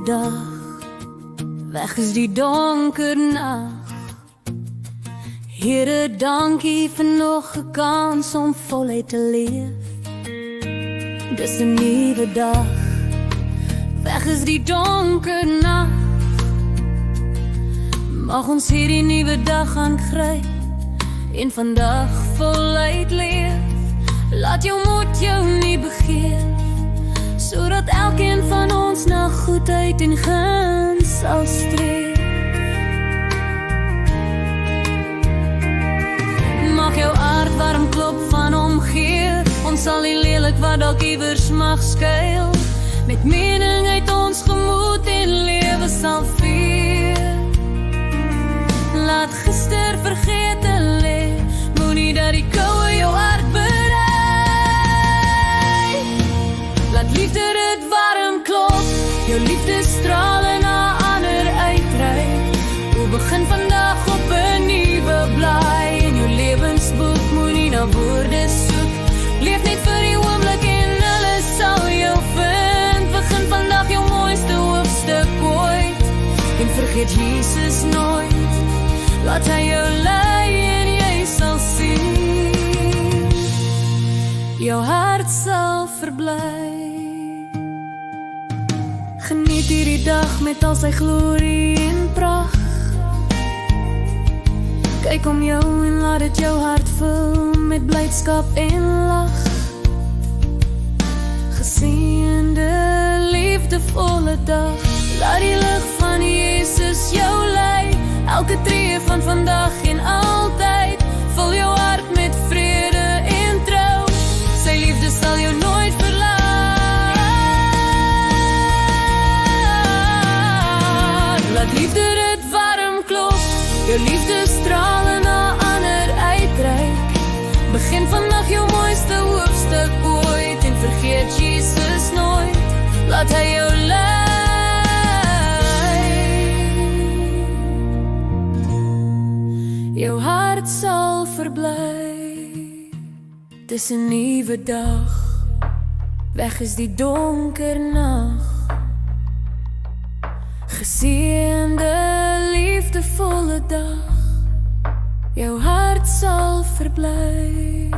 dag, weg is die donker nag. Here, dankie vir nog 'n kans om voluit te leef. Dis 'n nuwe dag, weg is die donker nag. Mag ons hierdie nuwe dag gaan gryp en vandag voluit leef. Laat jou moed jou nie begeef, sodat elkeen van ons na goedheid en guns sal streef. Mag jou aard warm klop van omgee, ons sal nie lelik wat dalk iewers mag skuil. Met mening uit ons gemoed en lewe sal vier. Laat gister vergete lê, moenie dat die koue jou hart berei. Laat liefde dit warm klop, jou liefde strale na ander uitreik. O, begin vandag op 'n nuwe blaai, en jou lewensboek moenie na woorde soek. Leef net vir die oomblik en hulle sal jou vind. Begin vandag jou mooiste hoofstuk ooit, en vergeet Jesus nooit. Laat hy jou lei en jy sal sien, jou hart sal verbly. Geniet hierdie dag met al sy glorie en pracht. Kyk om jou en laat dit jou hart vul met blydskap en lach. Geseënde, liefdevolle dag, laat die lig van Jesus jou lei. Elke tree van vandag en altyd, vul jou hart met vrede en trou. Sy liefde sal jou nooit verlaat. Laat liefde dit warm klop, jou liefde strale na ander uitreik. Begin vandag jou mooiste hoofstuk ooit, en vergeet Jesus nooit. Laat hy jou lei. Jou hart sal verbly. Dis 'n nuwe dag, weg is die donker nag. Geseënde, liefdevolle dag, jou hart sal verbly.